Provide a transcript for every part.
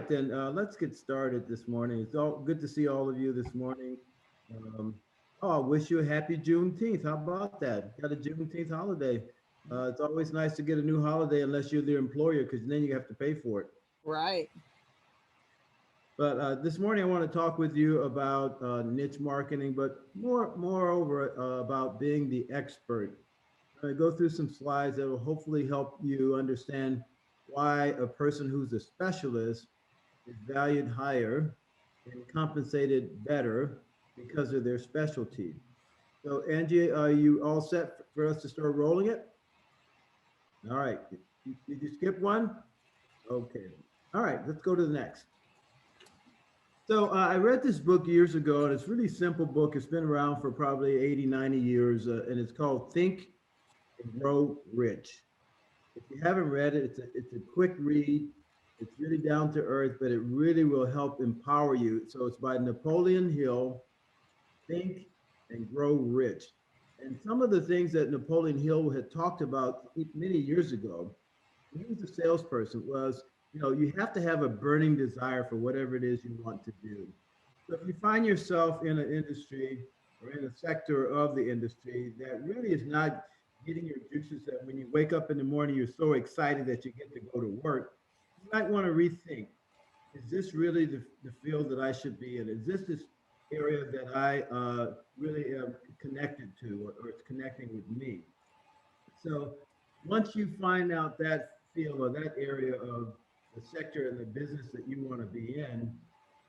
right, then let's get started this morning. It's all good to see all of you this morning. Um, oh, I wish you a happy Juneteenth. How about that? Got a Juneteenth holiday. It's always nice to get a new holiday unless you're the employer, because then you have to pay for it. Right. But this morning I want to talk with you about niche marketing, but moreover about being the expert. I'm going to go through some slides that will hopefully help you understand why a person who's a specialist is valued higher and compensated better because of their specialty. So Angie, are you all set for us to start rolling it? All right. Did you skip one? Okay. All right, let's go to the next. So I read this book years ago, and it's a really simple book. It's been around for probably 80, 90 years, and it's called Think and Grow Rich. If you haven't read it, it's a quick read. It's really down to earth, but it really will help empower you. So it's by Napoleon Hill, Think and Grow Rich. And some of the things that Napoleon Hill had talked about many years ago, when he was a salesperson, was, you have to have a burning desire for whatever it is you want to do. So if you find yourself in an industry or in a sector of the industry that really is not getting your juices, that when you wake up in the morning, you're so excited that you get to go to work, you might want to rethink, is this really the field that I should be in? Is this area that I really am connected to, or it's connecting with me? So once you find out that field or that area of the sector and the business that you want to be in,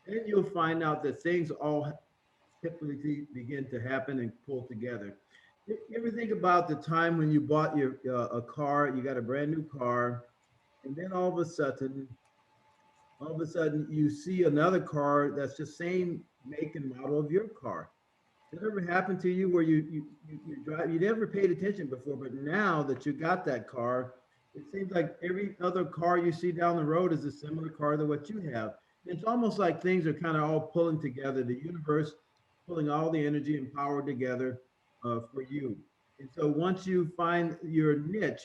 then you'll find out that things all typically begin to happen and pull together. You ever think about the time when you bought your a car, you got a brand new car, and then all of a sudden you see another car that's the same make and model of your car. Did it ever happen to you where you drive, you never paid attention before, but now that you got that car, it seems like every other car you see down the road is a similar car to what you have. It's almost like things are kind of all pulling together, the universe pulling all the energy and power together for you. And so once you find your niche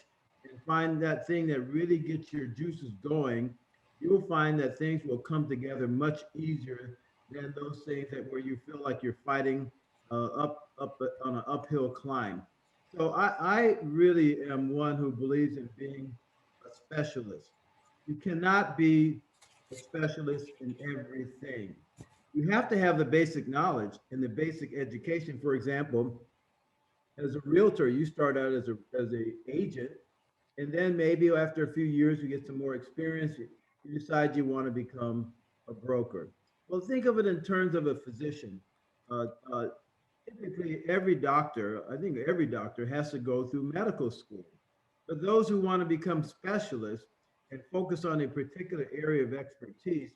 and find that thing that really gets your juices going, you'll find that things will come together much easier than those things that where you feel like you're fighting up on an uphill climb. So I really am one who believes in being a specialist. You cannot be a specialist in everything. You have to have the basic knowledge and the basic education. For example, as a realtor, you start out as a agent, and then maybe after a few years, you get some more experience. You decide you want to become a broker. Well, think of it in terms of a physician. Uh, uh, Typically, every doctor, I think every doctor has to go through medical school. But those who want to become specialists and focus on a particular area of expertise,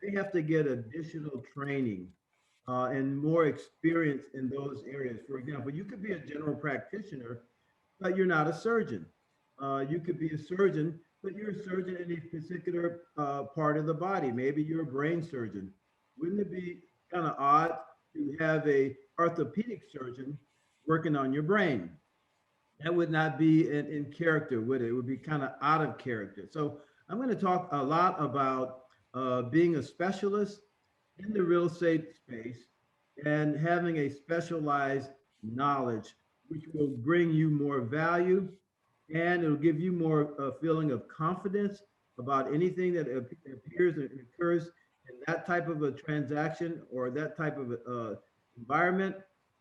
they have to get additional training and more experience in those areas. For example, you could be a general practitioner, but you're not a surgeon. You could be a surgeon, but you're a surgeon in a particular part of the body. Maybe you're a brain surgeon. Wouldn't it be kind of odd to have a orthopedic surgeon working on your brain? That would not be in character, would it? It would be kind of out of character. So I'm going to talk a lot about being a specialist in the real estate space and having a specialized knowledge, which will bring you more value, and it'll give you more feeling of confidence about anything that appears and occurs in that type of a transaction or that type of environment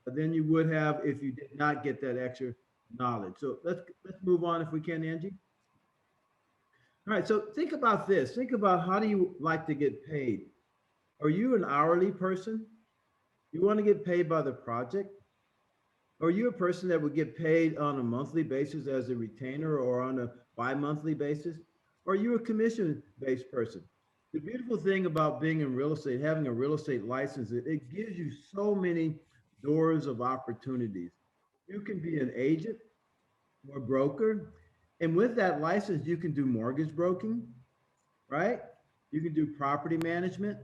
than you would have if you did not get that extra knowledge. So let's move on if we can, Angie. All right, so think about this. Think about, how do you like to get paid? Are you an hourly person? You want to get paid by the project? Or are you a person that would get paid on a monthly basis as a retainer or on a bi-monthly basis? Or are you a commission-based person? The beautiful thing about being in real estate, having a real estate license, it gives you so many doors of opportunities. You can be an agent or broker, and with that license, you can do mortgage broking, right? You can do property management.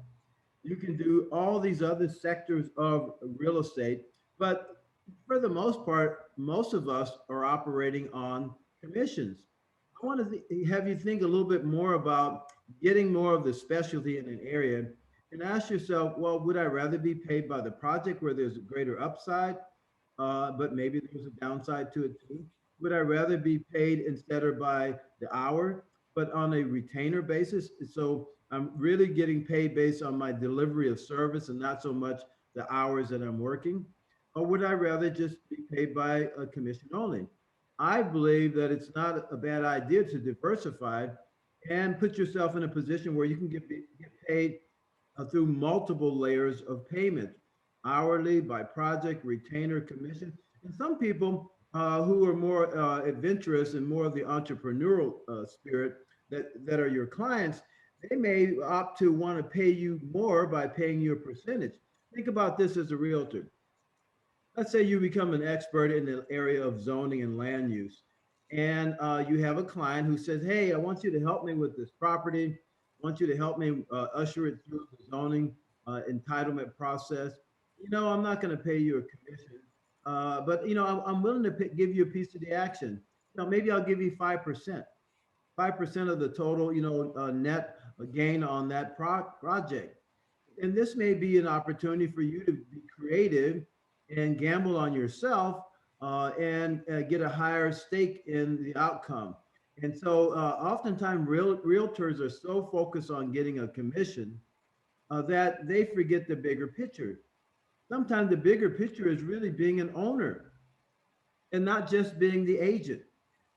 You can do all these other sectors of real estate, but for the most part, most of us are operating on commissions. I want to have you think a little bit more about getting more of the specialty in an area, and ask yourself, well, would I rather be paid by the project where there's a greater upside, but maybe there's a downside to it too? Would I rather be paid instead of by the hour, but on a retainer basis? So I'm really getting paid based on my delivery of service and not so much the hours that I'm working? Or would I rather just be paid by a commission only? I believe that it's not a bad idea to diversify and put yourself in a position where you can get paid through multiple layers of payment, hourly, by project, retainer, commission. And some people who are more adventurous and more of the entrepreneurial spirit that are your clients, they may opt to want to pay you more by paying you a percentage. Think about this as a realtor. Let's say you become an expert in the area of zoning and land use, and you have a client who says, hey, I want you to help me with this property. I want you to help me usher it through the zoning entitlement process. I'm not going to pay you a commission, but I'm willing to give you a piece of the action. Maybe I'll give you 5%, 5% of the total, net gain on that project. And this may be an opportunity for you to be creative and gamble on yourself and get a higher stake in the outcome. And so oftentimes realtors are so focused on getting a commission that they forget the bigger picture. Sometimes the bigger picture is really being an owner and not just being the agent.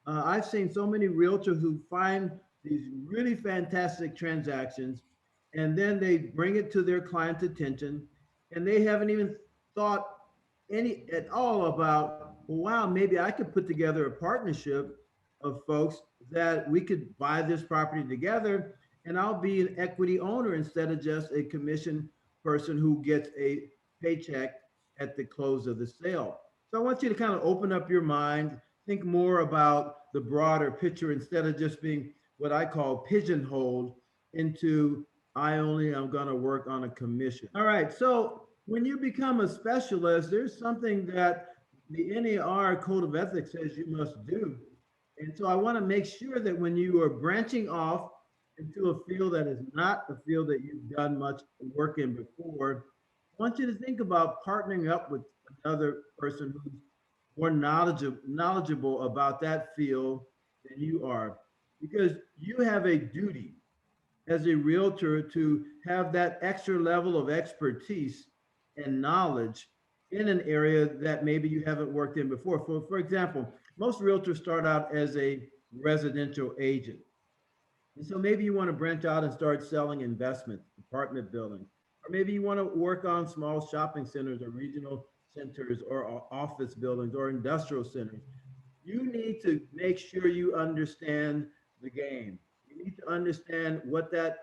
I've seen so many realtors who find these really fantastic transactions and then they bring it to their client's attention and they haven't even thought any at all about, well, wow, maybe I could put together a partnership of folks that we could buy this property together and I'll be an equity owner instead of just a commission person who gets a paycheck at the close of the sale. So I want you to kind of open up your mind, think more about the broader picture instead of just being what I call pigeonholed into I only am going to work on a commission. All right. So when you become a specialist, there's something that the NER Code of Ethics says you must do. And so I want to make sure that when you are branching off into a field that is not a field that you've done much work in before, I want you to think about partnering up with another person who's more knowledgeable about that field than you are, because you have a duty as a realtor to have that extra level of expertise and knowledge in an area that maybe you haven't worked in before. For example, most realtors start out as a residential agent. And so maybe you want to branch out and start selling investments, apartment buildings, or maybe you want to work on small shopping centers or regional centers or office buildings or industrial centers. You need to make sure you understand the game. You need to understand what that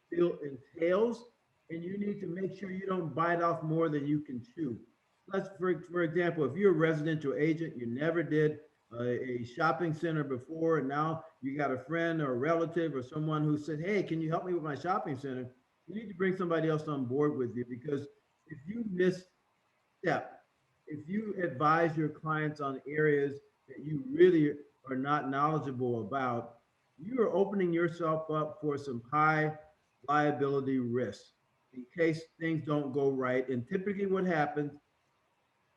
field entails, and you need to make sure you don't bite off more than you can chew. Let's, for example, if you're a residential agent, you never did a shopping center before, and now you got a friend or a relative or someone who said, hey, can you help me with my shopping center? You need to bring somebody else on board with you, because if you misstep, if you advise your clients on areas that you really are not knowledgeable about, you are opening yourself up for some high liability risks in case things don't go right. And typically what happens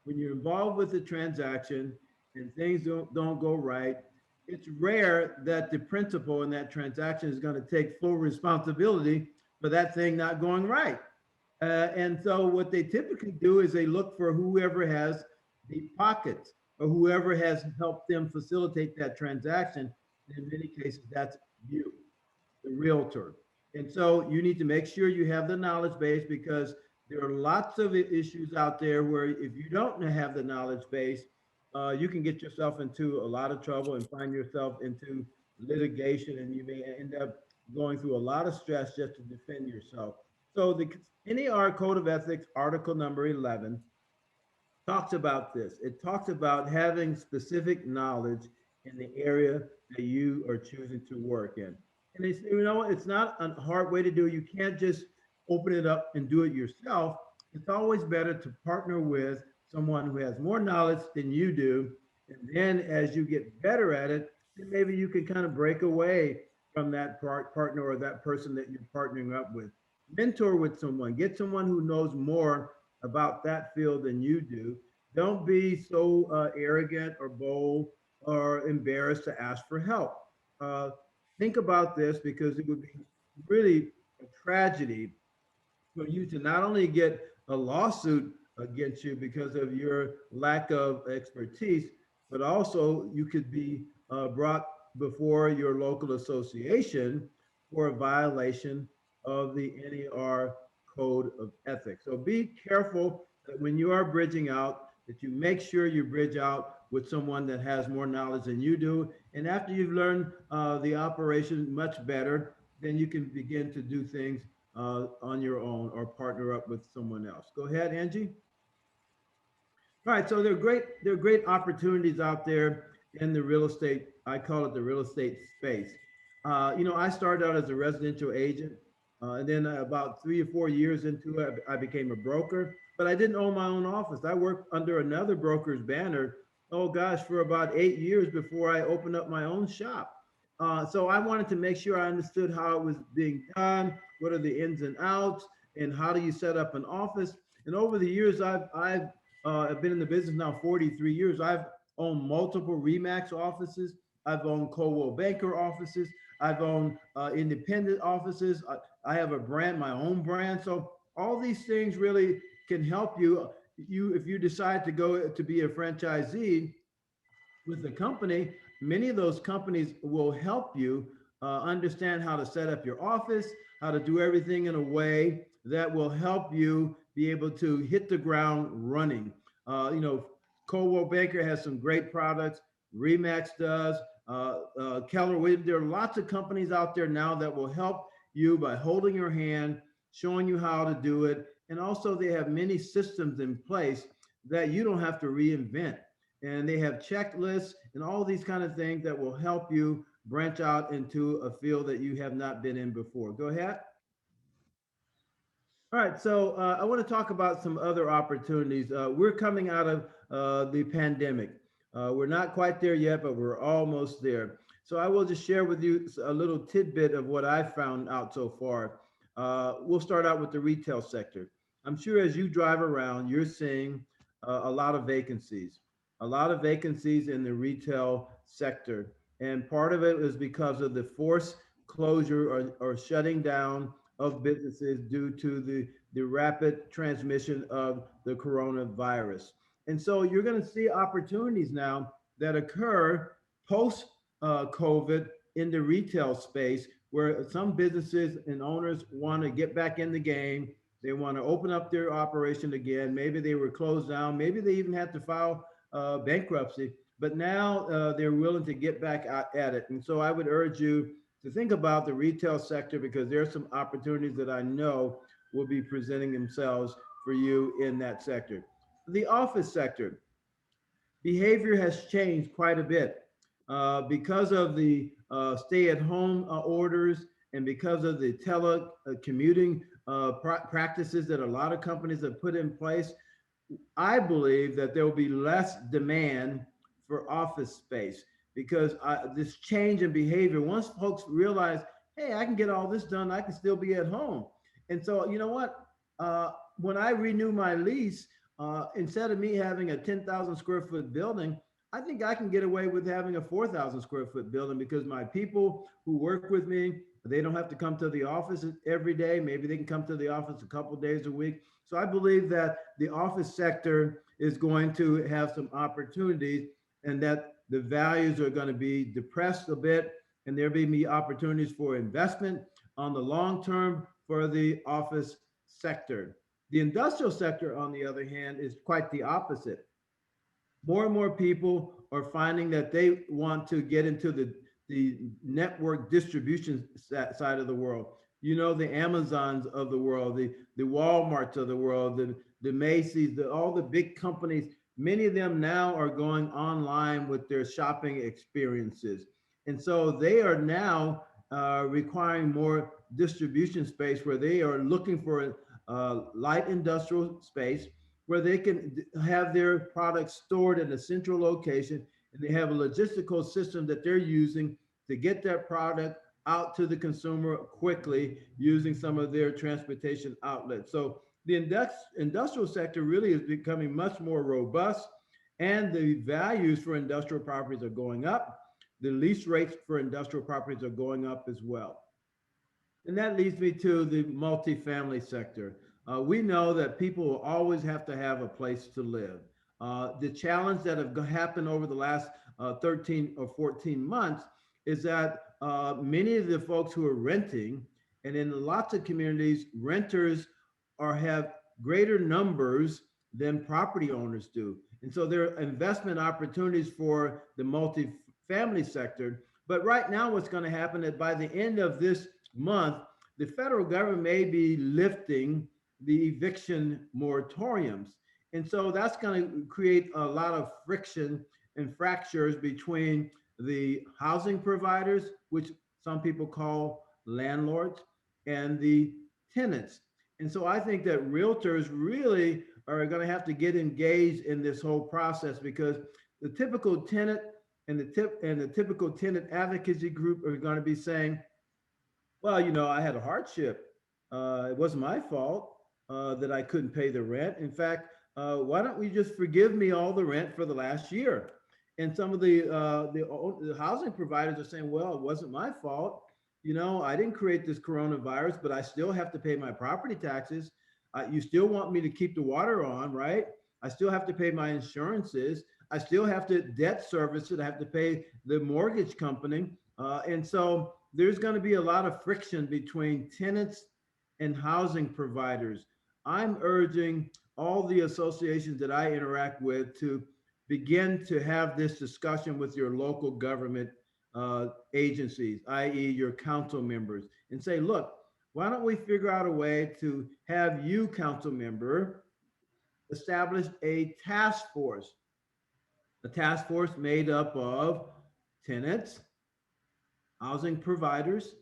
when you're involved with the transaction and things don't go right, it's rare that the principal in that transaction is going to take full responsibility for that thing not going right. And so what they typically do is they look for whoever has deep pockets or whoever has helped them facilitate that transaction. In many cases, that's you, the realtor. And so you need to make sure you have the knowledge base, because there are lots of issues out there where if you don't have the knowledge base, you can get yourself into a lot of trouble and find yourself into litigation, and you may end up going through a lot of stress just to defend yourself. So the NER Code of Ethics, article number 11, talks about this. It talks about having specific knowledge in the area that you are choosing to work in. And it's, it's not a hard way to do it. You can't just open it up and do it yourself. It's always better to partner with someone who has more knowledge than you do. And then as you get better at it, then maybe you can kind of break away from that partner or that person that you're partnering up with. Mentor with someone, get someone who knows more about that field than you do. Don't be so arrogant or bold or embarrassed to ask for help. Uh, think about this, because it would be really a tragedy for you to not only get a lawsuit against you because of your lack of expertise, but also you could be brought before your local association for a violation of the NER Code of Ethics. So be careful that when you are bridging out, that you make sure you bridge out with someone that has more knowledge than you do. And after you've learned the operation much better, then you can begin to do things on your own or partner up with someone else. Go ahead, Angie. All right, so there are great opportunities out there in the real estate. I call it the real estate space. I started out as a residential agent, and then about 3 or 4 years into it, I became a broker. But I didn't own my own office. I worked under another broker's banner. Oh gosh, for about 8 years before I opened up my own shop. So I wanted to make sure I understood how it was being done. What are the ins and outs, and how do you set up an office? And over the years, I've been in the business now 43 years. I've owned multiple Remax offices. I've owned Coldwell Banker offices. I've owned independent offices. I have a brand, my own brand. So all these things really can help you. If you decide to go to be a franchisee with the company, many of those companies will help you understand how to set up your office, how to do everything in a way that will help you be able to hit the ground running. Coldwell Banker has some great products. Remax does. Keller Williams. There are lots of companies out there now that will help you by holding your hand, showing you how to do it, and also they have many systems in place that you don't have to reinvent, and they have checklists and all these kind of things that will help you branch out into a field that you have not been in before. Go ahead. All right, so I want to talk about some other opportunities. We're coming out of the pandemic. We're not quite there yet, but we're almost there. So I will just share with you a little tidbit of what I found out so far. We'll start out with the retail sector. I'm sure as you drive around, you're seeing a lot of vacancies, in the retail sector. And part of it is because of the forced closure or shutting down of businesses due to the rapid transmission of the coronavirus. And so you're going to see opportunities now that occur post COVID in the retail space, where some businesses and owners want to get back in the game. They want to open up their operation again. Maybe they were closed down. Maybe they even had to file bankruptcy, but now they're willing to get back at it. And so I would urge you to think about the retail sector, because there are some opportunities that I know will be presenting themselves for you in that sector. The office sector, behavior has changed quite a bit because of the stay-at-home orders, and because of the telecommuting practices that a lot of companies have put in place. I believe that there will be less demand for office space, because this change in behavior, once folks realize, hey, I can get all this done, I can still be at home. And so, you know what? When I renew my lease, instead of me having a 10,000 square foot building, I think I can get away with having a 4,000 square foot building, because my people who work with me, they don't have to come to the office every day. Maybe they can come to the office a couple days a week. So I believe that the office sector is going to have some opportunities, and that the values are going to be depressed a bit, and there may be opportunities for investment on the long term for the office sector. The industrial sector, on the other hand, is quite the opposite. More and more people are finding that they want to get into the network distribution side of the world. The Amazons of the world, the Walmarts of the world, the Macy's, all the big companies. Many of them now are going online with their shopping experiences. And so they are now requiring more distribution space, where they are looking for a light industrial space where they can have their products stored in a central location, and they have a logistical system that they're using to get that product out to the consumer quickly using some of their transportation outlets. So the industrial sector really is becoming much more robust, and the values for industrial properties are going up. The lease rates for industrial properties are going up as well. And that leads me to the multifamily sector. We know that people will always have to have a place to live. The challenge that have happened over the last 13 or 14 months is that many of the folks who are renting, and in lots of communities, renters have greater numbers than property owners do. And so there are investment opportunities for the multifamily sector. But right now, what's going to happen is by the end of this month, the federal government may be lifting the eviction moratoriums. And so that's going to create a lot of friction and fractures between the housing providers, which some people call landlords, and the tenants. And so I think that realtors really are going to have to get engaged in this whole process, because the typical tenant and the typical tenant advocacy group are going to be saying, well, I had a hardship. It wasn't my fault that I couldn't pay the rent. In fact, why don't we just forgive me all the rent for the last year? And some of the housing providers are saying, well, it wasn't my fault. I didn't create this coronavirus, but I still have to pay my property taxes. You still want me to keep the water on, right? I still have to pay my insurances. I still have to debt service it. I have to pay the mortgage company. And so there's going to be a lot of friction between tenants and housing providers. I'm urging all the associations that I interact with to begin to have this discussion with your local government agencies, i.e. your council members, and say, look, why don't we figure out a way to have you, council member, establish a task force made up of tenants, housing providers,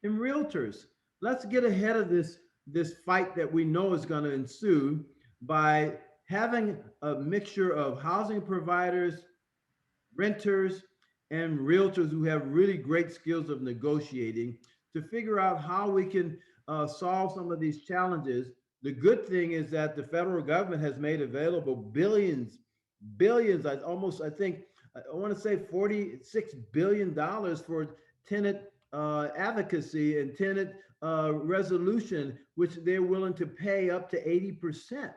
and realtors. Let's get ahead of this fight that we know is going to ensue by having a mixture of housing providers, renters, and realtors who have really great skills of negotiating to figure out how we can solve some of these challenges. The good thing is that the federal government has made available billions, I think, I want to say $46 billion for tenant advocacy and tenant resolution, which they're willing to pay up to 80%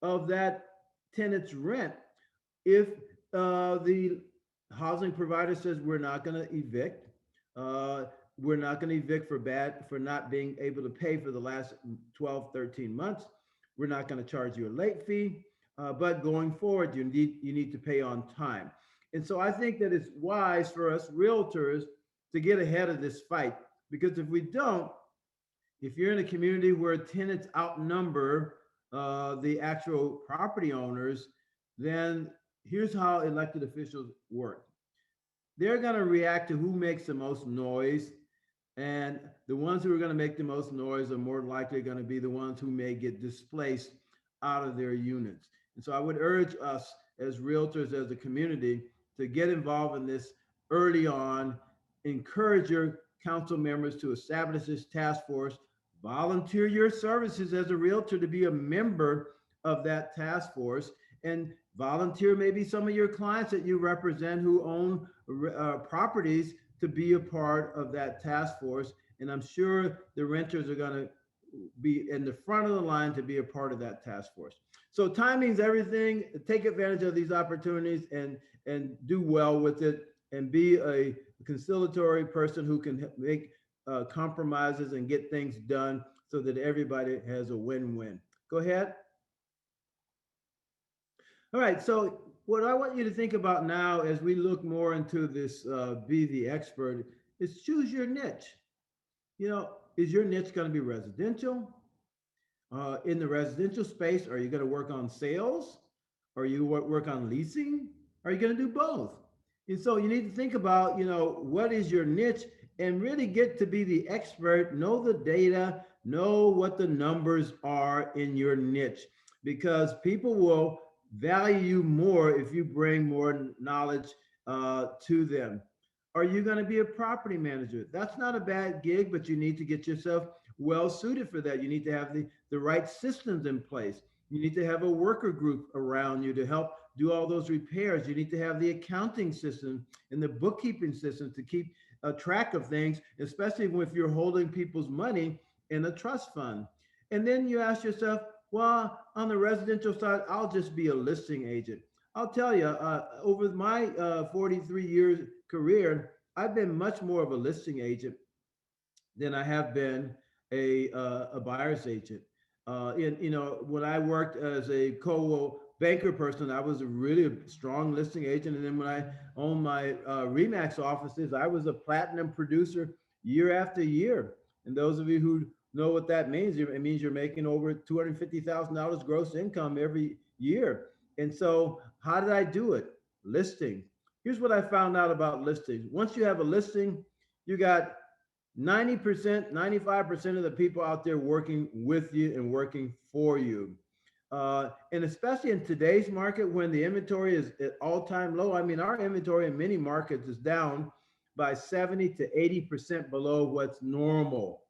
of that tenant's rent if the housing provider says we're not going to evict. We're not going to evict for not being able to pay for the last 12, 13 months. We're not going to charge you a late fee, but going forward, you need to pay on time. And so I think that it's wise for us realtors to get ahead of this fight, because if we don't, if you're in a community where tenants outnumber the actual property owners, then here's how elected officials work. They're going to react to who makes the most noise. And the ones who are going to make the most noise are more likely going to be the ones who may get displaced out of their units. And so I would urge us as realtors, as a community, to get involved in this early on. Encourage your council members to establish this task force. Volunteer your services as a realtor to be a member of that task force, and volunteer maybe some of your clients that you represent who own properties to be a part of that task force. And I'm sure the renters are going to be in the front of the line to be a part of that task force. So timing's everything. Take advantage of these opportunities and do well with it, and be a conciliatory person who can make compromises and get things done so that everybody has a win-win. Go ahead. All right, so what I want you to think about now as we look more into this be the expert is choose your niche. Is your niche going to be residential? In the residential space, are you going to work on sales? Are you work on leasing? Are you going to do both? And so you need to think about, what is your niche, and really get to be the expert, know the data, know what the numbers are in your niche, because people will value you more if you bring more knowledge to them. Are you going to be a property manager? That's not a bad gig, but you need to get yourself well suited for that. You need to have the right systems in place. You need to have a worker group around you to help do all those repairs. You need to have the accounting system and the bookkeeping system to keep a track of things, especially if you're holding people's money in a trust fund. And then you ask yourself, well, on the residential side, I'll just be a listing agent. I'll tell you, over my 43 years career, I've been much more of a listing agent than I have been a buyer's agent. When I worked as a co-banker person, I was a really strong listing agent. And then when I owned my Remax offices, I was a platinum producer year after year. And those of you who know what that means, it means you're making over $250,000 gross income every year. And so how did I do it? Listing. Here's what I found out about listings. Once you have a listing, you got 90%, 95% of the people out there working with you and working for you. And especially in today's market when the inventory is at all-time low. I mean, our inventory in many markets is down by 70 to 80% below what's normal.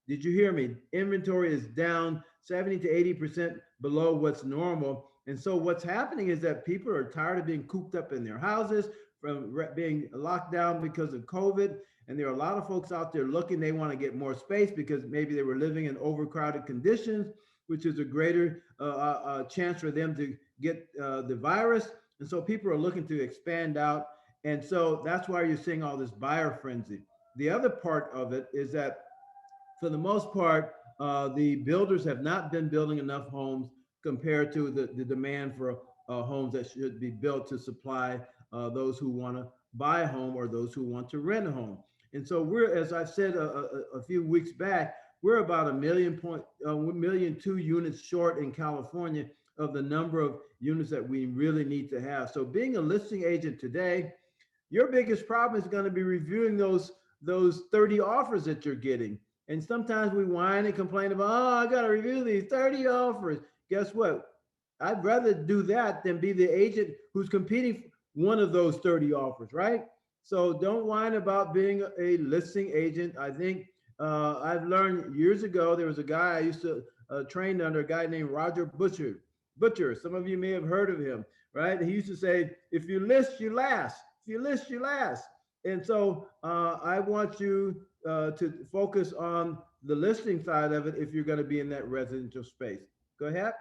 Did you hear me? Inventory is down 70 to 80% below what's normal. And so what's happening is that people are tired of being cooped up in their houses, from being locked down because of COVID. And there are a lot of folks out there looking, they want to get more space because maybe they were living in overcrowded conditions, which is a greater chance for them to get the virus. And so people are looking to expand out. And so that's why you're seeing all this buyer frenzy. The other part of it is that for the most part, the builders have not been building enough homes compared to the demand for homes that should be built to supply those who want to buy a home or those who want to rent a home. And so we're, as I said a few weeks back, we're about a million two units short in California of the number of units that we really need to have. So being a listing agent today, your biggest problem is going to be reviewing those 30 offers that you're getting. And sometimes we whine and complain about, oh, I got to review these 30 offers. Guess what? I'd rather do that than be the agent who's competing one of those 30 offers, right? So don't whine about being a listing agent. I think I've learned years ago, there was a guy I used to train under, a guy named Roger Butcher. Some of you may have heard of him, right? He used to say, if you list, you last. If you list, you last. And so I want you to focus on the listing side of it if you're going to be in that residential space. Go ahead.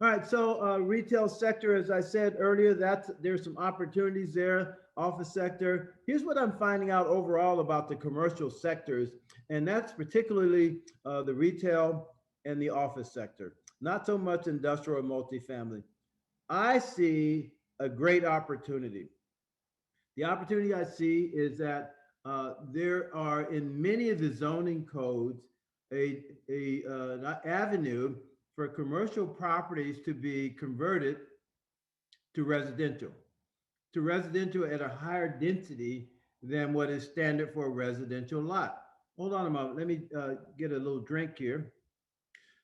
All right, so retail sector, as I said earlier, there's some opportunities there. Office sector. Here's what I'm finding out overall about the commercial sectors, and that's particularly the retail and the office sector. Not so much industrial or multifamily. I see a great opportunity. The opportunity I see is that there are in many of the zoning codes an avenue for commercial properties to be converted to residential at a higher density than what is standard for a residential lot. Hold on a moment. Let me get a little drink here.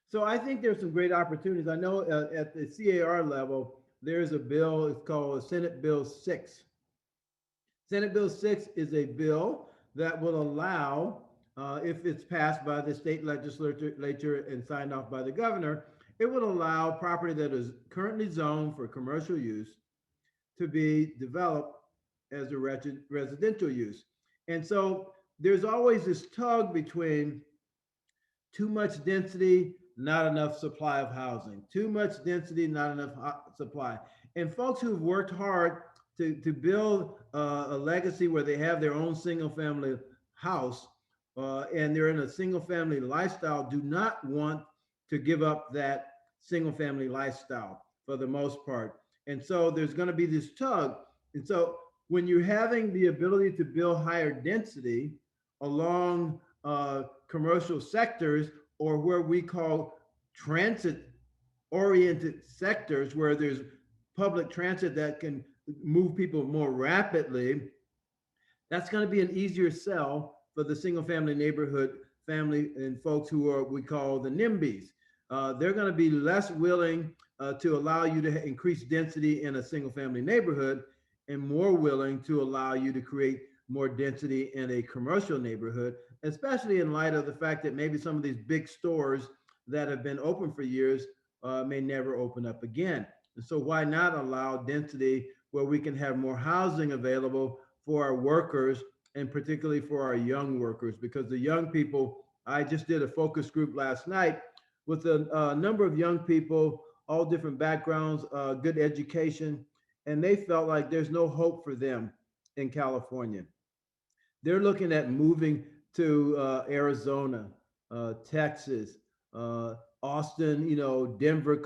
So I think there's some great opportunities. I know at the CAR level, there's a bill, it's called Senate Bill 6. Senate Bill 6 is a bill that will allow, if it's passed by the state legislature and signed off by the governor, it would allow property that is currently zoned for commercial use to be developed as a residential use. And so there's always this tug between too much density, not enough supply of housing, too much density, not enough supply. And folks who've worked hard to build a legacy where they have their own single family house and they're in a single family lifestyle do not want to give up that single family lifestyle for the most part. And so there's going to be this tug. And so when you're having the ability to build higher density along commercial sectors, or where we call transit oriented sectors, where there's public transit that can move people more rapidly, that's going to be an easier sell for the single family neighborhood family and folks who are, we call the NIMBYs. They're going to be less willing to allow you to increase density in a single family neighborhood and more willing to allow you to create more density in a commercial neighborhood, especially in light of the fact that maybe some of these big stores that have been open for years may never open up again. And so why not allow density where we can have more housing available for our workers, and particularly for our young workers? Because the young people, I just did a focus group last night with a number of young people, all different backgrounds, good education, and they felt like there's no hope for them in California. They're looking at moving to Arizona, Texas, Austin, Denver,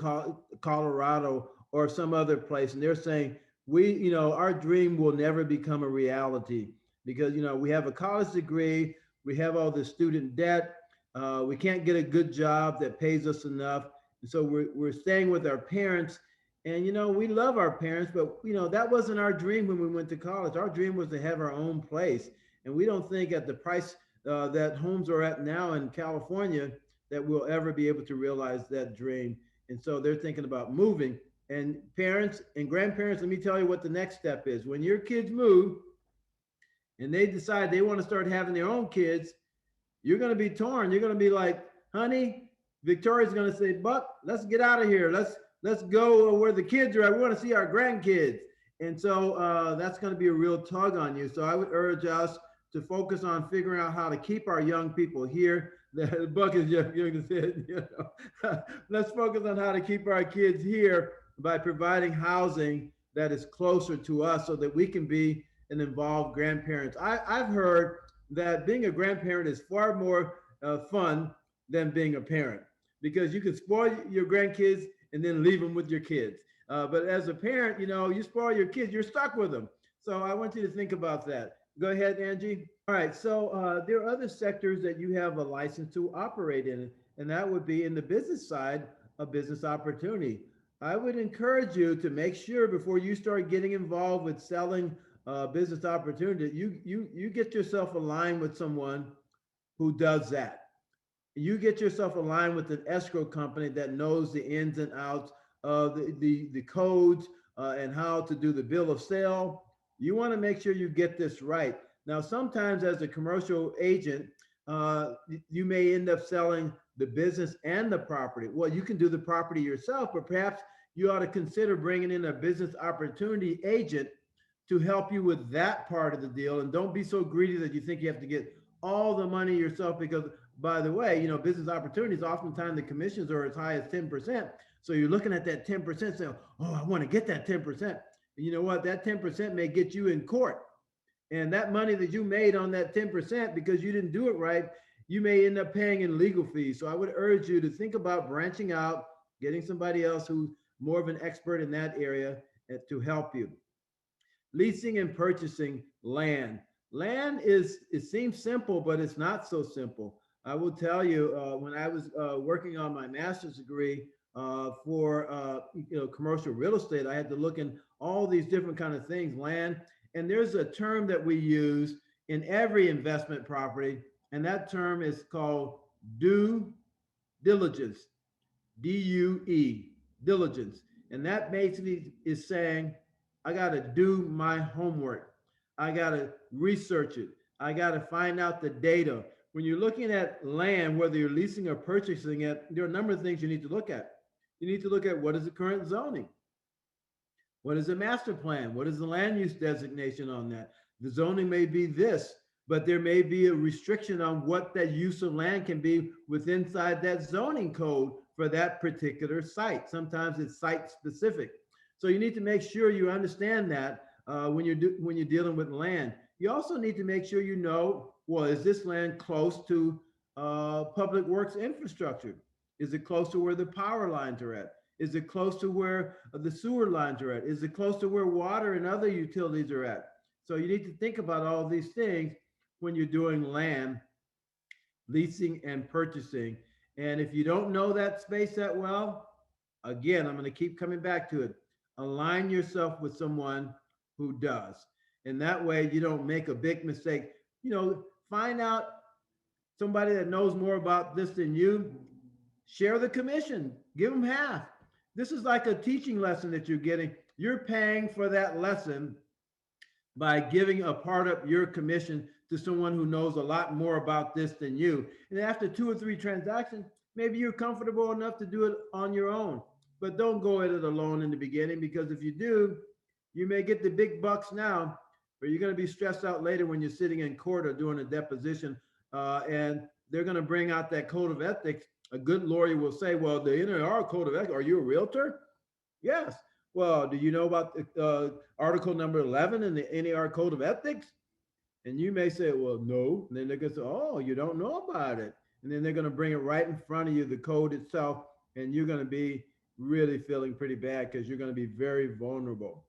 Colorado, or some other place, and they're saying our dream will never become a reality because we have a college degree, we have all this student debt, we can't get a good job that pays us enough, and so we're staying with our parents. And we love our parents, but that wasn't our dream when we went to college. Our dream was to have our own place. And we don't think at the price that homes are at now in California that we'll ever be able to realize that dream. And so they're thinking about moving. And parents and grandparents, let me tell you what the next step is. When your kids move and they decide they want to start having their own kids, you're going to be torn. You're going to be like, honey, Victoria's going to say, Buck, let's get out of here. Let's go where the kids are at. We want to see our grandkids. And so that's going to be a real tug on you. So I would urge us to focus on figuring out how to keep our young people here. The Buck is young to say, let's focus on how to keep our kids here by providing housing that is closer to us so that we can be an involved grandparents. I've heard that being a grandparent is far more fun than being a parent because you can spoil your grandkids and then leave them with your kids. But as a parent, you spoil your kids, you're stuck with them. So I want you to think about that. Go ahead, Angie. All right. So there are other sectors that you have a license to operate in, and that would be in the business side of business opportunity. I would encourage you to make sure before you start getting involved with selling business opportunity, you get yourself aligned with someone who does that. You get yourself aligned with an escrow company that knows the ins and outs of the codes and how to do the bill of sale. You want to make sure you get this right. Now, sometimes as a commercial agent, you may end up selling the business and the property. Well, you can do the property yourself, but perhaps you ought to consider bringing in a business opportunity agent to help you with that part of the deal. And don't be so greedy that you think you have to get all the money yourself because, by the way, business opportunities, oftentimes the commissions are as high as 10%. So you're looking at that 10% saying, oh, I want to get that 10%. And you know what? That 10% may get you in court. And that money that you made on that 10% because you didn't do it right, you may end up paying in legal fees. So I would urge you to think about branching out, getting somebody else who's more of an expert in that area to help you. Leasing and purchasing land. Land it seems simple, but it's not so simple. I will tell you, when I was working on my master's degree for commercial real estate, I had to look in all these different kind of things, land. And there's a term that we use in every investment property, and that term is called due diligence, DUE, diligence. And that basically is saying, I got to do my homework. I got to research it. I got to find out the data. When you're looking at land, whether you're leasing or purchasing it, there are a number of things you need to look at. You need to look at what is the current zoning? What is the master plan? What is the land use designation on that? The zoning may be this, but there may be a restriction on what that use of land can be within inside that zoning code for that particular site. Sometimes it's site specific. So you need to make sure you understand that when you're dealing with land. You also need to make sure well, is this land close to public works infrastructure? Is it close to where the power lines are at? Is it close to where the sewer lines are at? Is it close to where water and other utilities are at? So you need to think about all these things when you're doing land leasing and purchasing. And if you don't know that space that well, again, I'm going to keep coming back to it. Align yourself with someone who does. And that way you don't make a big mistake. Find out somebody that knows more about this than you. Share the commission. Give them half. This is like a teaching lesson that you're getting. You're paying for that lesson by giving a part of your commission to someone who knows a lot more about this than you. And after 2 or 3 transactions, maybe you're comfortable enough to do it on your own. But don't go at it alone in the beginning, because if you do, you may get the big bucks now, but you're going to be stressed out later when you're sitting in court or doing a deposition, and they're going to bring out that code of ethics. A good lawyer will say, well, the NER Code of Ethics, are you a realtor? Yes. Well, do you know about article number 11 in the NER Code of Ethics? And you may say, well, no. And then they're going to say, oh, you don't know about it. And then they're going to bring it right in front of you, the code itself, and you're going to be really feeling pretty bad because you're going to be very vulnerable.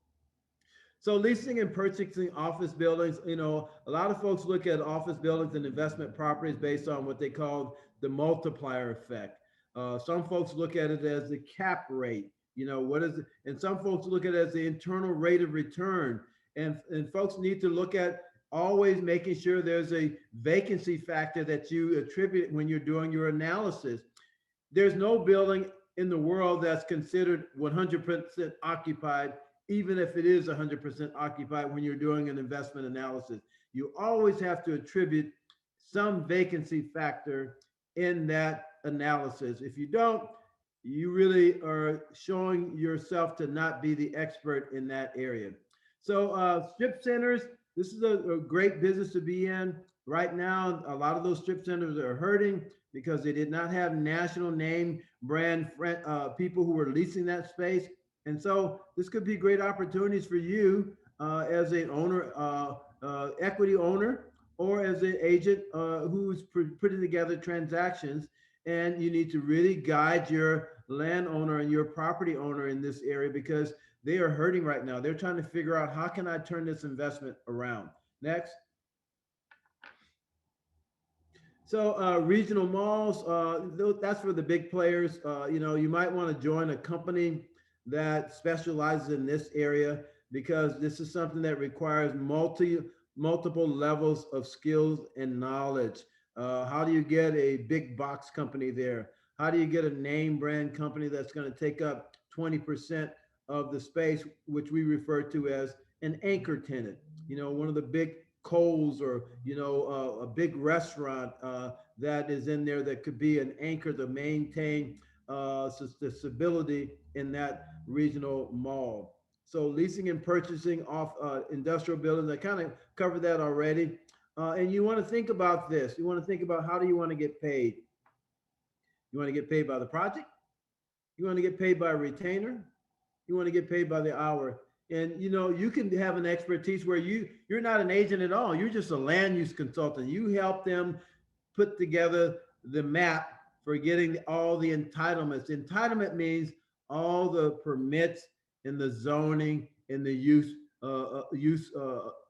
So leasing and purchasing office buildings, a lot of folks look at office buildings and investment properties based on what they call the multiplier effect. Some folks look at it as the cap rate. What is it? And some folks look at it as the internal rate of return. And folks need to look at always making sure there's a vacancy factor that you attribute when you're doing your analysis. There's no building in the world that's considered 100% occupied, even if it is 100% occupied when you're doing an investment analysis. You always have to attribute some vacancy factor in that analysis. If you don't, you really are showing yourself to not be the expert in that area. So strip centers, this is a great business to be in. Right now, a lot of those strip centers are hurting because they did not have national name brand people who were leasing that space. And so this could be great opportunities for you as an owner, equity owner, or as an agent who's putting together transactions. And you need to really guide your landowner and your property owner in this area, because they are hurting right now. They're trying to figure out, how can I turn this investment around? Next. So regional malls, that's for the big players. You might want to join a company that specializes in this area, because this is something that requires multiple levels of skills and knowledge. How do you get a big box company there? How do you get a name brand company that's going to take up 20% of the space, which we refer to as an anchor tenant? One of the big Kohl's, or a big restaurant that is in there that could be an anchor to maintain the stability in that regional mall. So leasing and purchasing off industrial buildings, I kind of covered that already. And you want to think about this. You want to think about, how do you want to get paid? You want to get paid by the project? You want to get paid by a retainer? You want to get paid by the hour? And you can have an expertise where you're not an agent at all. You're just a land use consultant. You help them put together the map for getting all the entitlements. Entitlement means all the permits and the zoning and the use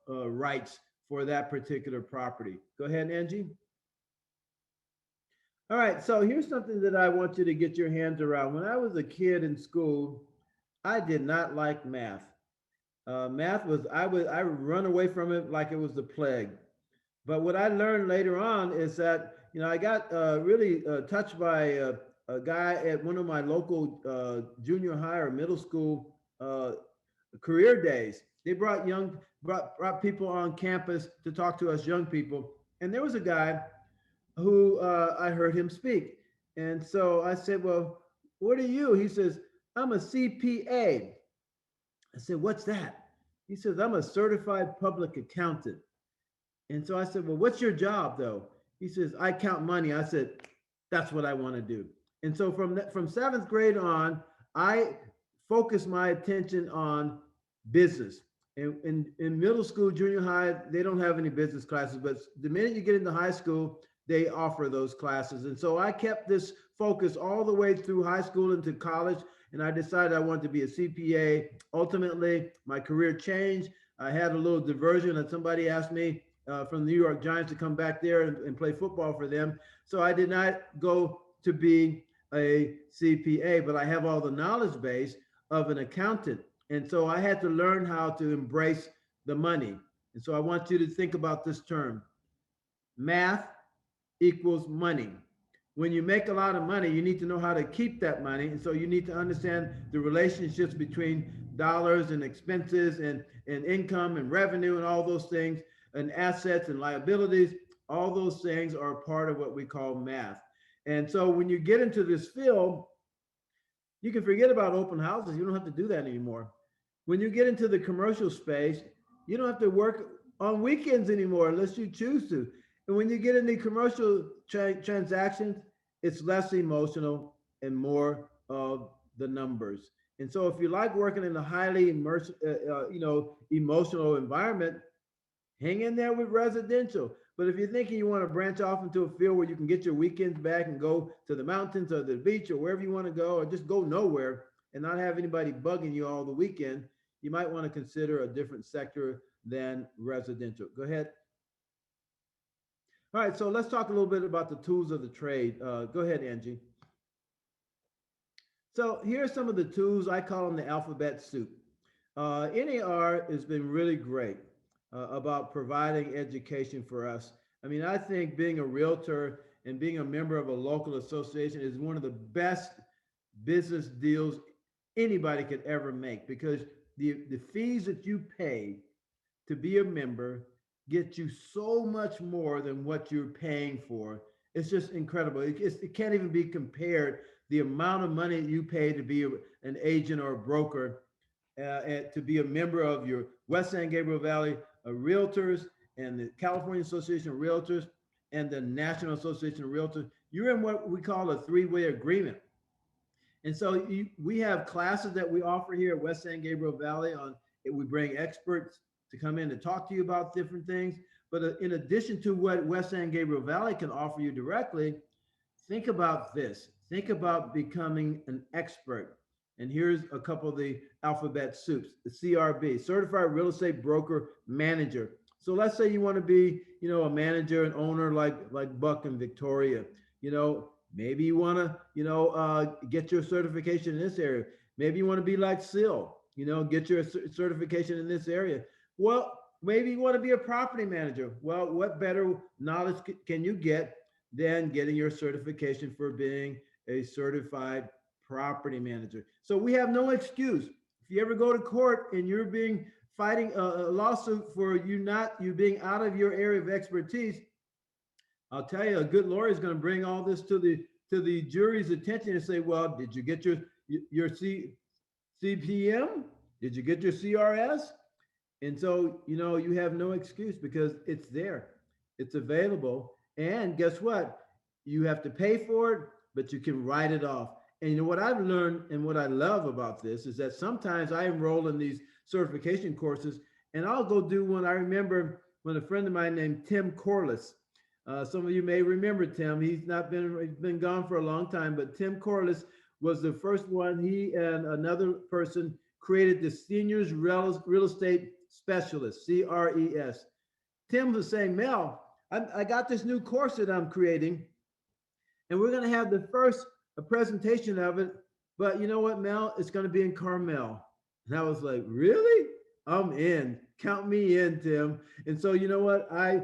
rights for that particular property. Go ahead, Angie. All right, so here's something that I want you to get your hands around. When I was a kid in school, I did not like math. Math was, I run away from it like it was the plague. But what I learned later on is that, I got really touched by a guy at one of my local junior high or middle school career days. They brought people on campus to talk to us young people. And there was a guy who I heard him speak. And so I said, well, what are you? He says, I'm a CPA. I said, what's that? He says, I'm a certified public accountant. And so I said, well, what's your job though? He says, I count money. I said, that's what I want to do. And so from seventh grade on, I focused my attention on business. And in middle school, junior high, they don't have any business classes, but the minute you get into high school, they offer those classes. And so I kept this focus all the way through high school into college. And I decided I wanted to be a CPA. Ultimately, my career changed. I had a little diversion, and somebody asked me from the New York Giants to come back there and play football for them. So I did not go to be a CPA, but I have all the knowledge base of an accountant. And so I had to learn how to embrace the money. And so I want you to think about this term. Math equals money. When you make a lot of money, you need to know how to keep that money. And so you need to understand the relationships between dollars and expenses and income and revenue and all those things and assets and liabilities. All those things are part of what we call math. And so when you get into this field, you can forget about open houses. You don't have to do that anymore. When you get into the commercial space, you don't have to work on weekends anymore unless you choose to. And when you get into commercial transactions, it's less emotional and more of the numbers. And so if you like working in a highly emotional environment, hang in there with residential. But if you're thinking you want to branch off into a field where you can get your weekends back and go to the mountains or the beach or wherever you want to go, or just go nowhere and not have anybody bugging you all the weekend, you might want to consider a different sector than residential. Go ahead. All right, so let's talk a little bit about the tools of the trade. Go ahead, Angie. So here are some of the tools. I call them the alphabet soup. NER has been really great about providing education for us. I mean, I think being a realtor and being a member of a local association is one of the best business deals anybody could ever make, because the fees that you pay to be a member get you so much more than what you're paying for. It's just incredible. It can't even be compared. The amount of money you pay to be an agent or a broker, and to be a member of your West San Gabriel Valley Realtors and the California Association of Realtors and the National Association of Realtors, you're in what we call a three-way agreement. And so we have classes that we offer here at West San Gabriel Valley on it. We bring experts to come in to talk to you about different things. But in addition to what West San Gabriel Valley can offer you directly, think about this. Think about becoming an expert. And here's a couple of the alphabet soups: the CRB, Certified Real Estate Broker Manager. So let's say you want to be, a manager and owner like Buck and Victoria. Maybe you want to, get your certification in this area. Maybe you want to be like Sil, get your certification in this area. Well, maybe you want to be a property manager. Well, what better knowledge can you get than getting your certification for being a certified property manager? So we have no excuse. If you ever go to court and you're fighting a lawsuit for you being out of your area of expertise, I'll tell you, a good lawyer is going to bring all this to the jury's attention and say, well, did you get your CPM? Did you get your CRS? And so, you have no excuse because it's there. It's available. And guess what? You have to pay for it, but you can write it off. And what I've learned and what I love about this is that sometimes I enroll in these certification courses and I'll go do one. I remember when a friend of mine named Tim Corliss, some of you may remember Tim. He's been gone for a long time, but Tim Corliss was the first one. He and another person created the Seniors Real Estate Specialist, CRES. Tim was saying, Mel, I got this new course that I'm creating, and we're going to have the first presentation of it. But you know what, Mel? It's going to be in Carmel. And I was like, really? I'm in. Count me in, Tim. And so you know what? I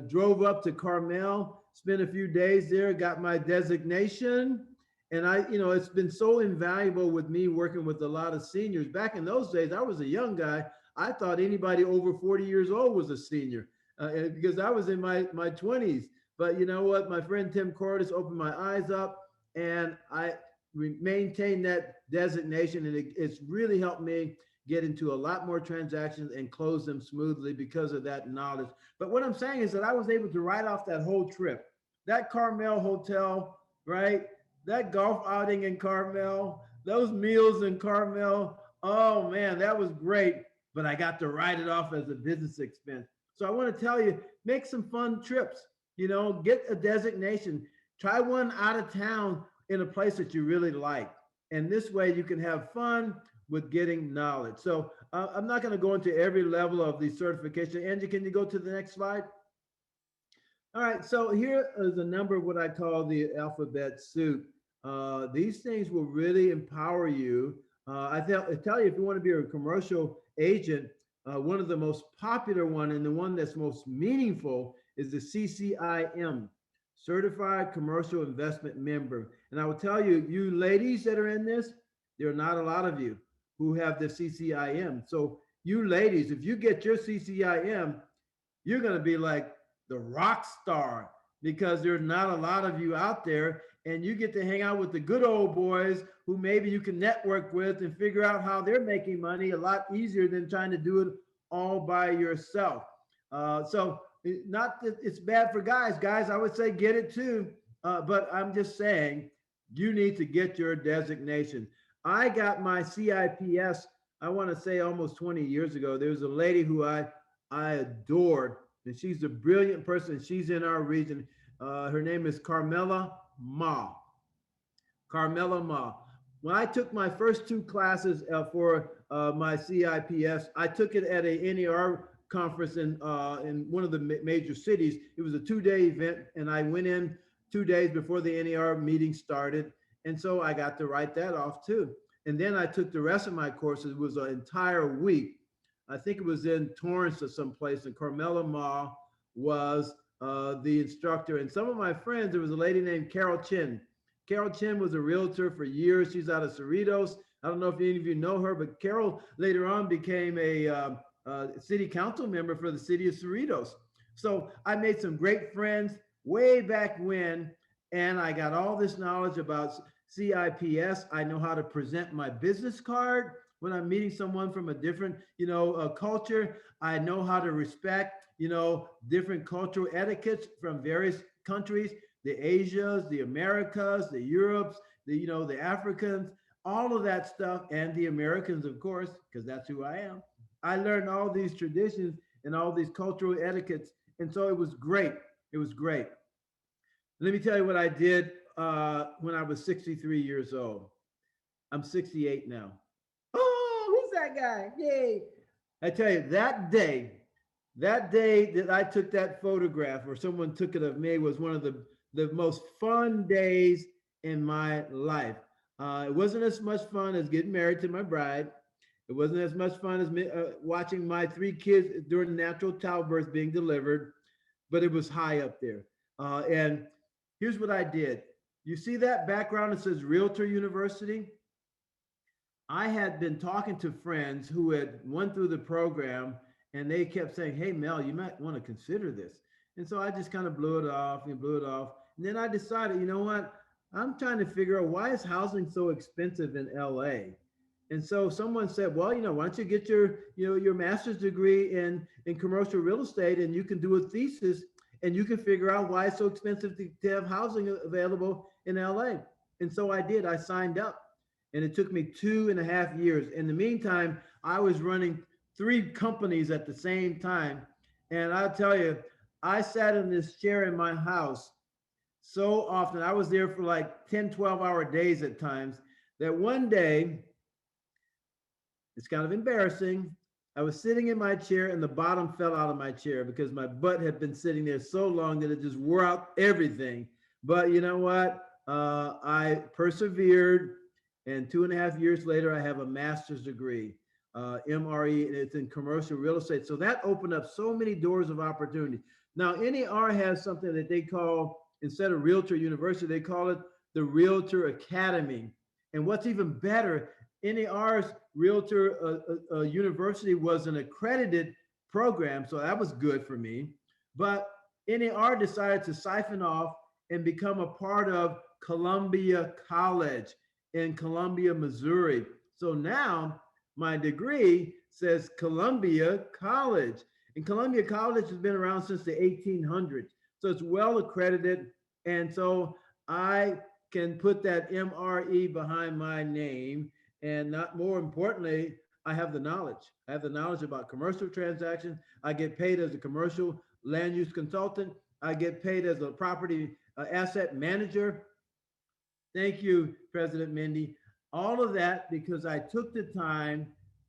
drove up to Carmel, spent a few days there, got my designation. And it's been so invaluable with me working with a lot of seniors. Back in those days, I was a young guy. I thought anybody over 40 years old was a senior because I was in my 20s. But you know what? My friend Tim Cordes opened my eyes up, and I maintained that designation. And it's really helped me get into a lot more transactions and close them smoothly because of that knowledge. But what I'm saying is that I was able to write off that whole trip, that Carmel hotel, right? That golf outing in Carmel, those meals in Carmel. Oh man, that was great. But I got to write it off as a business expense. So I want to tell you, make some fun trips, get a designation, try one out of town in a place that you really like. And this way you can have fun with getting knowledge. So I'm not going to go into every level of the certification. Angie, can you go to the next slide? All right, so here is a number of what I call the alphabet soup. These things will really empower you. I tell you, if you want to be a commercial agent, one of the most popular one and the one that's most meaningful is the CCIM, Certified Commercial Investment Member. And I will tell you, you ladies that are in this, there are not a lot of you. who have the CCIM. So you ladies, if you get your CCIM, you're going to be like the rock star, because there's not a lot of you out there, and you get to hang out with the good old boys who maybe you can network with and figure out how they're making money a lot easier than trying to do it all by yourself. So not that it's bad for guys. Guys, I would say get it too. But I'm just saying you need to get your designation. I got my CIPS, I want to say almost 20 years ago. There was a lady who I adored, and she's a brilliant person. She's in our region. Her name is Carmela Ma. Carmela Ma. When I took my first two classes for my CIPS, I took it at a NER conference in one of the major cities. It was a 2-day event, and I went in 2 days before the NER meeting started. And so I got to write that off too. And then I took the rest of my courses. It was an entire week. I think it was in Torrance or someplace, and Carmela Ma was the instructor. And some of my friends, there was a lady named Carol Chin. Carol Chin was a realtor for years. She's out of Cerritos. I don't know if any of you know her, but Carol later on became a city council member for the city of Cerritos. So I made some great friends way back when, and I got all this knowledge about CIPS. I know how to present my business card when I'm meeting someone from a different, culture. I know how to respect, different cultural etiquettes from various countries, the Asias, the Americas, the Europes, the Africans, all of that stuff, and the Americans, of course, because that's who I am. I learned all these traditions and all these cultural etiquettes, and so it was great. It was great. Let me tell you what I did when I was 63 years old. I'm 68 now. Oh, who's that guy? Yay. I tell you, that day that I took that photograph, or someone took it of me, was one of the most fun days in my life. It wasn't as much fun as getting married to my bride. It wasn't as much fun as watching my 3 kids during natural childbirth being delivered, but it was high up there. And here's what I did. You see that background that says Realtor University? I had been talking to friends who had went through the program, and they kept saying, hey, Mel, you might want to consider this. And so I just kind of blew it off and blew it off. And then I decided, you know what? I'm trying to figure out, why is housing so expensive in LA? And so someone said, well, why don't you get your master's degree in commercial real estate, and you can do a thesis, and you can figure out why it's so expensive to have housing available in LA. And so I did. I signed up, and it took me 2.5 years. In the meantime, I was running 3 companies at the same time. And I'll tell you, I sat in this chair in my house so often. I was there for like 10, 12-hour days at times, that one day, it's kind of embarrassing, I was sitting in my chair and the bottom fell out of my chair because my butt had been sitting there so long that it just wore out everything. But you know what? I persevered, and 2.5 years later, I have a master's degree, MRE, and it's in commercial real estate. So that opened up so many doors of opportunity. Now, NER has something that they call, instead of Realtor University, they call it the Realtor Academy. And what's even better, NER's Realtor University was an accredited program, so that was good for me. But NER decided to siphon off and become a part of Columbia College in Columbia, Missouri. So now my degree says Columbia College. And Columbia College has been around since the 1800s. So it's well accredited. And so I can put that MRE behind my name. And not more importantly, I have the knowledge. I have the knowledge about commercial transactions. I get paid as a commercial land use consultant. I get paid as a property asset manager. Thank you, President Mindy. All of that because I took the time,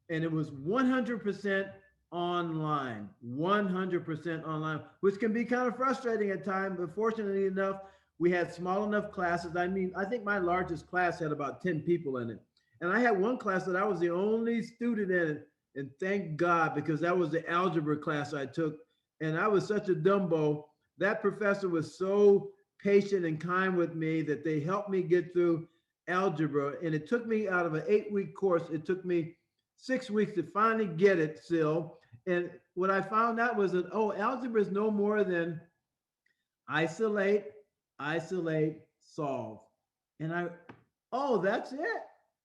and it was 100% online, 100% online, which can be kind of frustrating at times, but fortunately enough, we had small enough classes. I mean, I think my largest class had about 10 people in it. And I had one class that I was the only student in it, and thank God, because that was the algebra class I took. And I was such a dumbo. That professor was so patient and kind with me that they helped me get through algebra. And it took me, out of an 8-week course, it took me 6 weeks to finally get it still. And what I found out was that, oh, algebra is no more than isolate, isolate, solve. And oh, that's it.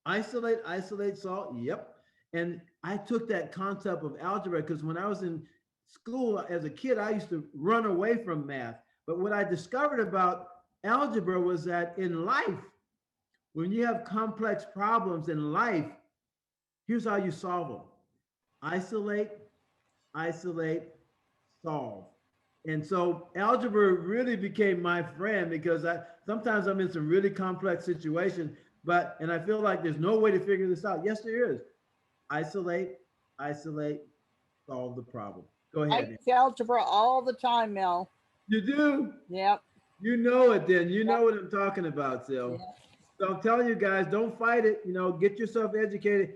Isolate, isolate, solve. Yep. And I took that concept of algebra because when I was in school as a kid, I used to run away from math. But what I discovered about algebra was that in life, when you have complex problems in life, here's how you solve them: isolate, isolate, solve. And so algebra really became my friend because sometimes I'm in some really complex situations, and I feel like there's no way to figure this out. Yes, there is. Isolate, isolate, solve the problem. Go I ahead. use algebra all the time, Mel. You do? Yep. You know it then. You know what I'm talking about, Sil. Yep. So I'm telling you guys, don't fight it. Get yourself educated.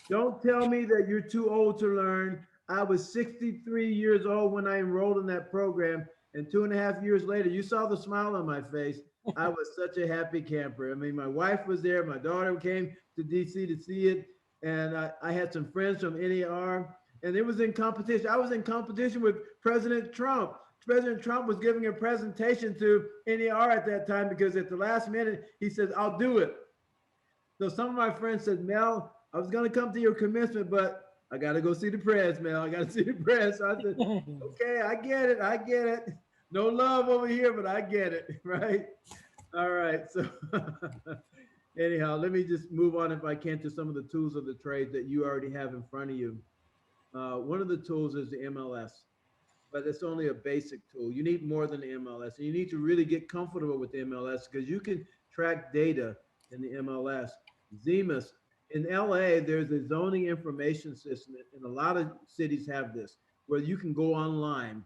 Don't tell me that you're too old to learn. I was 63 years old when I enrolled in that program, and 2.5 years later, you saw the smile on my face. I was such a happy camper. I mean, my wife was there. My daughter came to DC to see it, and I had some friends from NER, and it was in competition. I was in competition with President Trump. President Trump was giving a presentation to NER at that time because at the last minute, he said, I'll do it. So some of my friends said, Mel, I was going to come to your commencement, but I got to go see the press, Mel. I got to see the press. So I said, okay, I get it. I get it. No love over here, but I get it. Right. All right. So anyhow, let me just move on, if I can, to some of the tools of the trade that you already have in front of you. One of the tools is the MLS, but it's only a basic tool. You need more than the MLS, and you need to really get comfortable with the MLS because you can track data in the MLS. Zemus, in LA, there's a zoning information system, and a lot of cities have this, where you can go online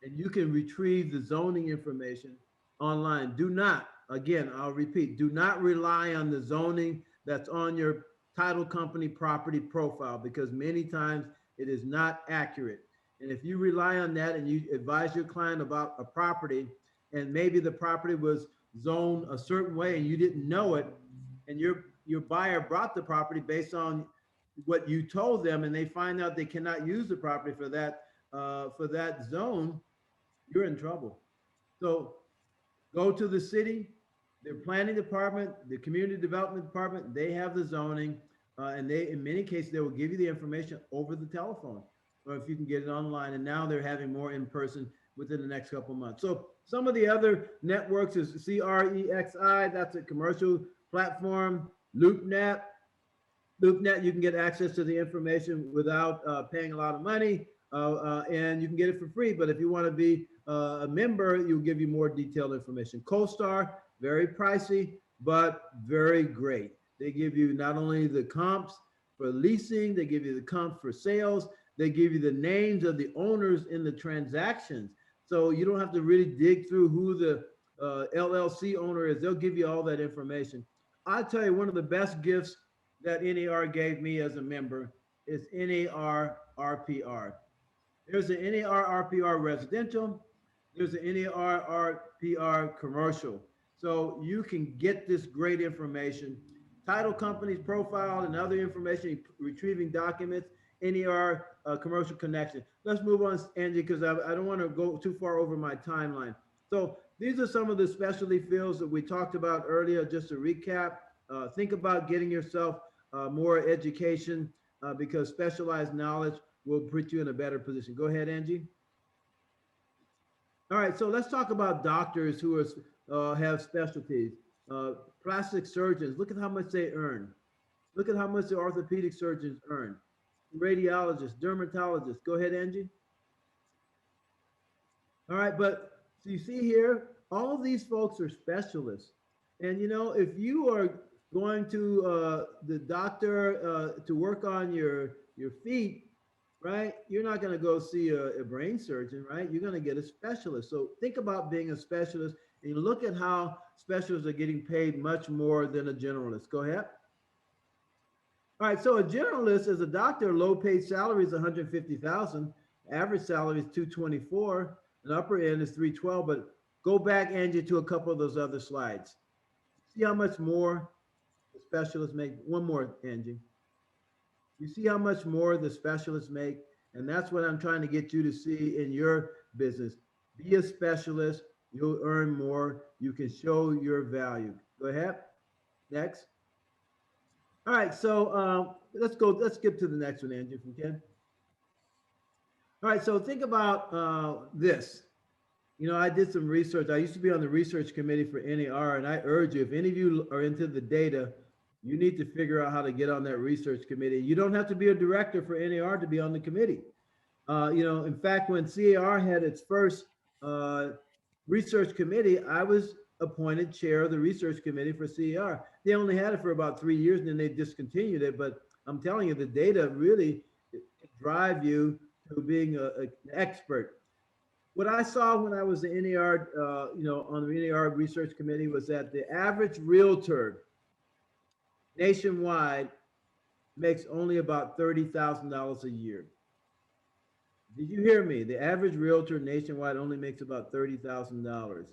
and you can retrieve the zoning information online. Do not, again, I'll repeat, do not rely on the zoning that's on your title company property profile because many times it is not accurate. And if you rely on that and you advise your client about a property, and maybe the property was zoned a certain way and you didn't know it, and your buyer brought the property based on what you told them, and they find out they cannot use the property for that zone, you're in trouble. So go to the city, their planning department, the community development department, they have the zoning, and they, in many cases, they will give you the information over the telephone, or if you can get it online. And now they're having more in person within the next couple of months. So some of the other networks is CREXI, that's a commercial platform. LoopNet, you can get access to the information without paying a lot of money, and you can get it for free. But if you want to be a member, you'll give you more detailed information. CoStar, very pricey, but very great. They give you not only the comps for leasing, they give you the comps for sales, they give you the names of the owners in the transactions. So you don't have to really dig through who the LLC owner is. They'll give you all that information. I'll tell you, one of the best gifts that NER gave me as a member is NER RPR. There's an NER RPR residential. There's an NER RPR commercial. So you can get this great information. Title companies profile and other information, retrieving documents, NER commercial connection. Let's move on, Angie, because I don't want to go too far over my timeline. So these are some of the specialty fields that we talked about earlier. Just to recap, think about getting yourself more education because specialized knowledge will put you in a better position. Go ahead, Angie. All right, so let's talk about doctors who have specialties. Plastic surgeons, look at how much they earn. Look at how much the orthopedic surgeons earn. Radiologists, dermatologists. Go ahead, Angie. All right, but so you see here, all of these folks are specialists. And if you are going to the doctor to work on your feet, right? You're not going to go see a brain surgeon, right? You're going to get a specialist. So think about being a specialist and look at how specialists are getting paid much more than a generalist. Go ahead. All right, so a generalist as a doctor, low paid salary is 150,000. Average salary is 224. An upper end is 312. But go back, Angie, to a couple of those other slides. See how much more the specialists make. One more, Angie. You see how much more the specialists make? And that's what I'm trying to get you to see in your business. Be a specialist. You'll earn more. You can show your value. Go ahead. Next. All right. So let's go. Let's skip to the next one, Angie, if we can. All right. So think about this. You know, I did some research. I used to be on the research committee for NER, and I urge you, if any of you are into the data, you need to figure out how to get on that research committee. You don't have to be a director for NER to be on the committee. You know, in fact, when CAR had its first uh, research committee, I was appointed chair of the research committee for CAR. They only had it for about 3 years and then they discontinued it. But I'm telling you, the data really can drive you to being an expert. What I saw when I was the NER, you know, on the NER research committee was that the average realtor nationwide makes only about $30,000 a year. Did you hear me? The average realtor nationwide only makes about $30,000.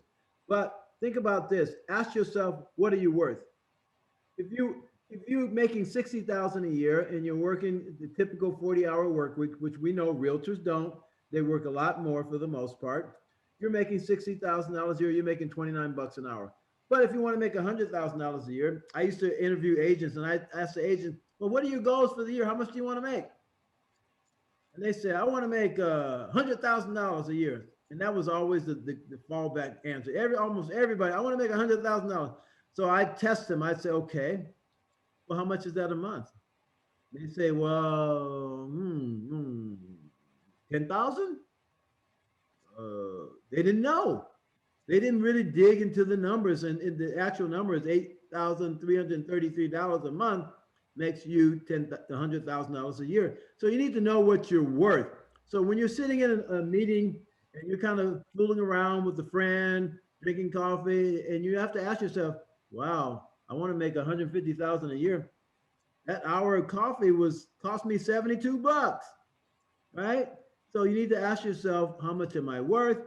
But think about this. Ask yourself, what are you worth? If you're making 60,000 a year and you're working the typical 40-hour work week, which we know realtors don't, they work a lot more for the most part. You're making $60,000 a year, you're making 29 bucks an hour. But if you want to make $100,000 a year, I used to interview agents and I asked the agent, well, what are your goals for the year? How much do you want to make? And they say, I want to make $100,000 a year. And that was always the fallback answer. Almost everybody, I want to make $100,000. So I test them. I say, okay, well, how much is that a month? They say, well, 10,000? They didn't know. They didn't really dig into the numbers. And the actual number is $8,333 a month makes you $100,000 a year. So you need to know what you're worth. So when you're sitting in a meeting and you're kind of fooling around with a friend, drinking coffee, and you have to ask yourself, wow, I want to make 150,000 a year. That hour of coffee cost me 72 bucks, right? So you need to ask yourself, how much am I worth?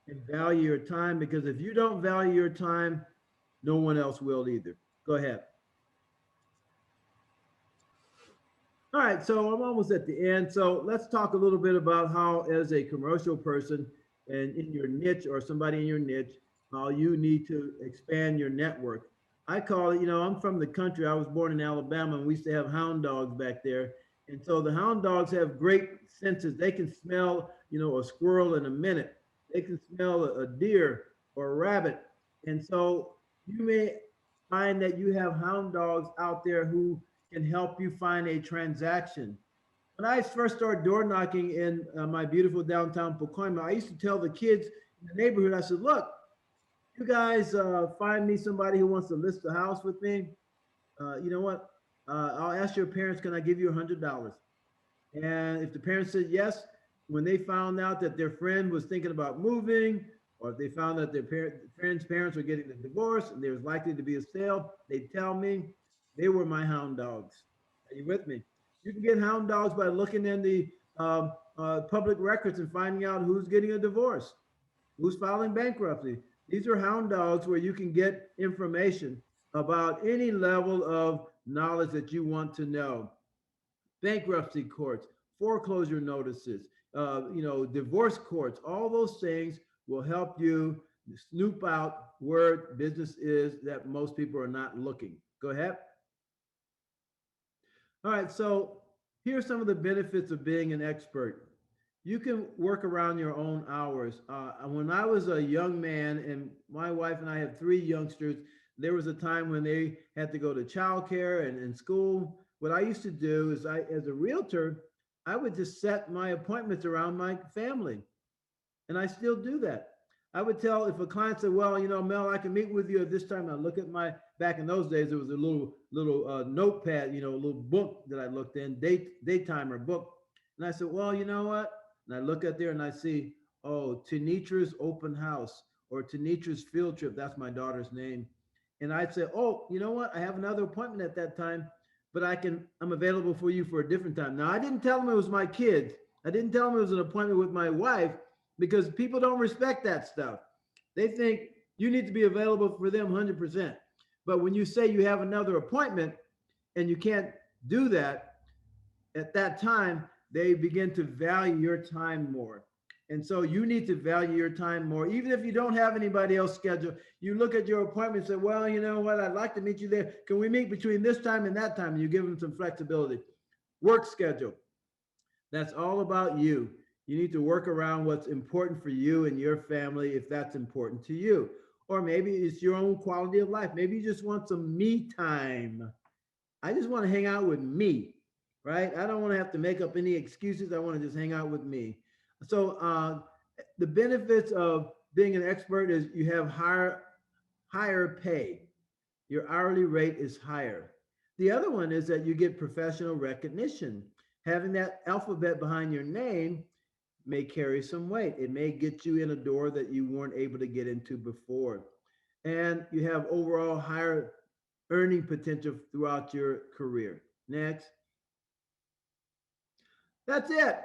And value your time, because if you don't value your time, no one else will either. Go ahead. All right, so I'm almost at the end. So let's talk a little bit about how, as a commercial person and in your niche or somebody in your niche, how you need to expand your network. I call it, you know, I'm from the country. I was born in Alabama and we used to have hound dogs back there. And so the hound dogs have great senses. They can smell, you know, a squirrel in a minute. They can smell a deer or a rabbit. And so you may find that you have hound dogs out there who can help you find a transaction. When I first started door knocking in my beautiful downtown Pacoima, I used to tell the kids in the neighborhood, I said, look, you guys find me somebody who wants to list the house with me. You know what? I'll ask your parents, can I give you $100? And if the parents said yes, when they found out that their friend was thinking about moving, or if they found that their friend's parents were getting a divorce and there was likely to be a sale, they'd tell me. They were my hound dogs. Are you with me? You can get hound dogs by looking in the public records and finding out who's getting a divorce, who's filing bankruptcy. These are hound dogs where you can get information about any level of knowledge that you want to know. Bankruptcy courts, foreclosure notices, you know, divorce courts, all those things will help you snoop out where business is that most people are not looking. Go ahead. All right, so here's some of the benefits of being an expert. You can work around your own hours. When I was a young man, and my wife and I have three youngsters, there was a time when they had to go to childcare and school. What I used to do is, as a realtor, I would just set my appointments around my family, and I still do that. I would tell, if a client said, well, you know, Mel, I can meet with you at this time. I look at my, back in those days, it was a little notepad, you know, a little book that I looked in, date timer book. And I said, well, you know what? And I look at there and I see, oh, Tanitra's open house, or Tanitra's field trip. That's my daughter's name. And I'd say, oh, you know what? I have another appointment at that time, but I'm available for you for a different time. Now, I didn't tell them it was my kids. I didn't tell them it was an appointment with my wife, because people don't respect that stuff. They think you need to be available for them 100%. But when you say you have another appointment and you can't do that, at that time, they begin to value your time more. And so you need to value your time more. Even if you don't have anybody else scheduled, you look at your appointment and say, well, you know what, I'd like to meet you there. Can we meet between this time and that time? And you give them some flexibility. Work schedule. That's all about you. You need to work around what's important for you and your family if that's important to you. Or maybe it's your own quality of life. Maybe you just want some me time. I just want to hang out with me, right? I don't want to have to make up any excuses. I want to just hang out with me. So the benefits of being an expert is you have higher pay. Your hourly rate is higher. The other one is that you get professional recognition. Having that alphabet behind your name may carry some weight. It may get you in a door that you weren't able to get into before. And you have overall higher earning potential throughout your career. Next. That's it.